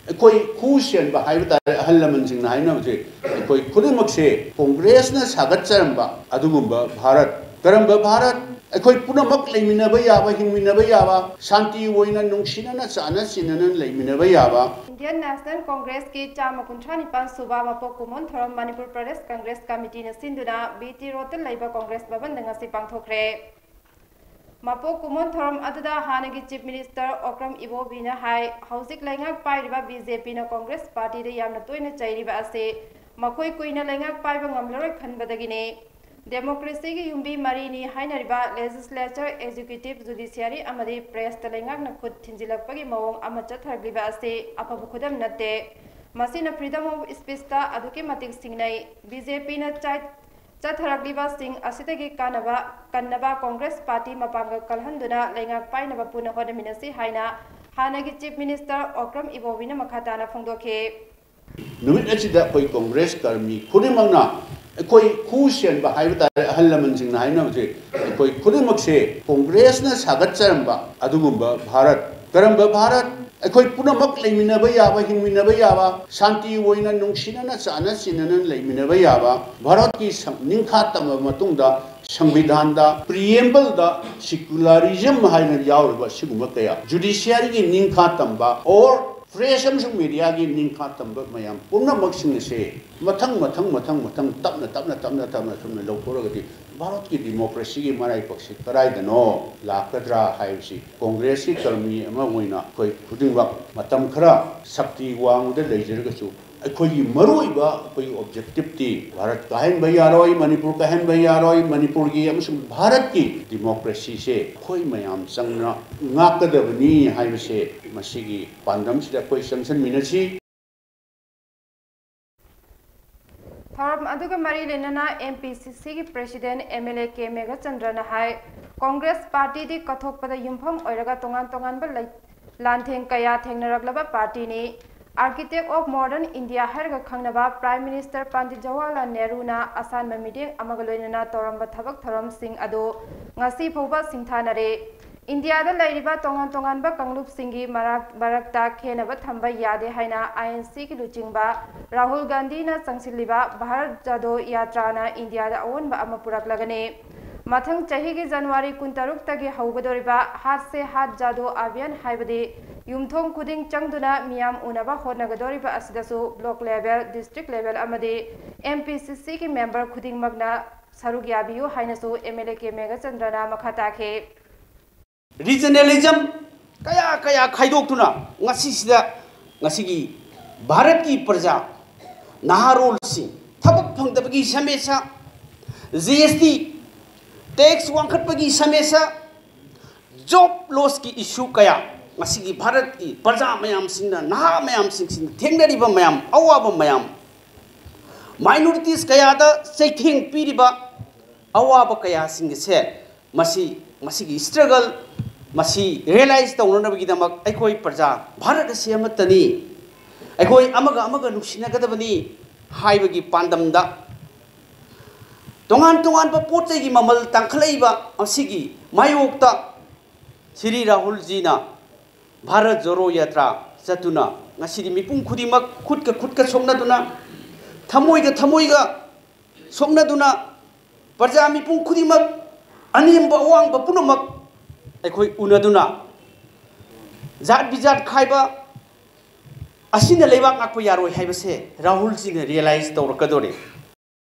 कोई खुशियन बाहर तारे अहल लमनसिंग ना है ना मुझे कोई खुद मक्से कांग्रेस ने सागत चरम्बा अदुगुम्बा भारत करम्बा भारत कोई पुनः मक लेमिना बयाबा हिमिना बयाबा शांति वोइना नुंगशिना ना चाना सिनना लेमिना बयाबा इंडियन नेशनल कांग्रेस की चाम कुंठा निपान सुबा मपोक कुमोन थौरम मणिपुर प्रदेश कांग्रेस कमिटी ने सिंधुना बीटी रोड लेबा कांग्रेस भवन दंगसी पांगथोखरे मपोक कुमोन थौरम अदुदा हानगी चीफ मिनिस्टर ओक्रम इबोबीना हाई हौजिक लैंगाक पाइरिबा बीजेपी ना कांग्रेस पार्टी दे यामना तोयना चैरिबा असे मखोय कुइना लैंगाक पाइबा ngamloroi खनबदगिने डेमोक्रेसी की युम्बी मरीनी हाइनरिबा लेजिस्लेचर एग्जीक्यूटिव जुडिशियरी अमदी प्रेस तलेंगाक न खुद थिंजिलकपगी मवोंग अमा चथरग्लिबा असे अफब खुदम नते मसीना फ्रीडम ऑफ स्पीच ता अदुके मतिक सिंगनै बीजेपी न चथरग्लिबा सिंग असिदगी कन्नबा कांग्रेस पार्टी मपांग कलहंदुना लेंगाक पाइनबा पुना होदमिनसी हाइना हानगी चीफ मिनिस्टर ओक्रम इबोबीना मखाताना फोंदोखे नुमित असिदा कोई कांग्रेस कर्मी खुदिमंगना कोई खुशियन बाहर तारे अहल लमनसिंग ना है ना मुझे कोई खुद मक्से कांग्रेस ने सागत चरम्बा अदुगुम्बा भारत करम्बा भारत कोई पुनः मक लेमिना बयाबा हिमिना बयाबा शांति वोइना नुंगशिना ना चाना सिनना लेमिना बयाबा भारत की निंखा तम मतुंगदा संविधान दा प्रिएम्बल दा सेक्युलरिज्म हाइना यावरबा सिगुम्बा कया जुडिशियरी की निंखा तंबा और फ्रेश अमसुंग मीडिया की निंखा तंबा मयाम पुनमक्सिंग से मथंग तपना सुमने लौथोरगदि भारत की डेमोक्रेसी की मराई पक्षी कराइदनो लाकद्रा हाइबसी कांग्रेस की कर्मी अमा ओइना कोई खुदिंगबा मतम खरा शक्ति वांगदे लेजरगसु अखोई मरुइबा कोई ऑब्जेक्टिव ती भारत कहन यारोय मणिपुर कहन यारोय मणिपुर की अमसुंग भारत की डेमोक्रेसी से कोई मयाम संगना ngaकदबनी हाइबसे मसीगी पांदम सिदा कोई संसन मिनसी थौरम अदुगा मरी लेनना MPCC की प्रेसिडेंट MLA के मेगा चंद्रना हाय कांग्रेस पार्टी दी कथोकपदा युमफम ओइरगा तोंगान तोंगानबा लांथेंग कया थेंगनरगलबा पार्टी ने आर्किटेक्ट ऑफ मॉडर्न इंडिया हरगा खंगनबा प्राइम मिनिस्टर पंडित जवाहरलाल नेहरूना आसान ममीडिंग अमगलोइनना तौरंबा थबक थौरम सिंह अदो ngasi phauba singthanare इंडिया दा लैरिबा तोंगान तोंगानबा कांगलुप सिंगी मरकता खेनबा थंबा यादे हाइना INC की लुचिंगबा राहुल गांधी ना संगसिलिबा भारत जादो यात्रा इंडिया दा अवनबा अमा पुरकलगने मथंग चाही की जनवरी 23 तगे हौगदोरिबा हाथ से हाथ जादो अभियान हाइबदे युमथोंग खुदिंग चंगदुना मियाम उनबा होनगदोरिबा असिदसु ब्लॉक लेवल डिस्ट्रिक्ट लेवल अमदे MPCC की मेंबर खुदिंग मगना सरुग याबियो हाइनसु MLA के मेगा चंद्रना मखाताखे रीजनलिज्म कया कया खाइदोक्तुना ngasi भारत की प्रजा नाहारोलसिंग थबक फंगदबगी समेसा GST टैक्स वांखटपगी समेसा जॉब लॉस की इशू कया ngasi भारत की प्रजा मयाम सिंगना नाहा मयाम सिंग थेंगनरिबा मयाम अवाबा मयाम माइनॉरिटीज कया दा चैथेंग पीरिबा अवाबा कया सिंग से मसी स्ट्रगल मसी रियलाइज तौननबगीदमक अखोई प्रजा भारत से अमतनी अखोई अमगा नुसिनगदबनी हाइबगी पांदमदा तोंगान पोचेगी ममल तांखलैबा असिगी मायोक्ता श्री राहुल जीना भारत जोरो यात्रा चतुना ngasi मिपुं खुदिमक खुदका सोमनदुना थमोइगा सोमनदुना प्रजा मिपुं खुदिमक अनिमबा वांगबा पुनमक अखोई उनदुना जात बिजात खाइबा असिना लेबाक नाकपा यारोय हाइबसे राहुल जी ने रियलाइज तौरकदोरे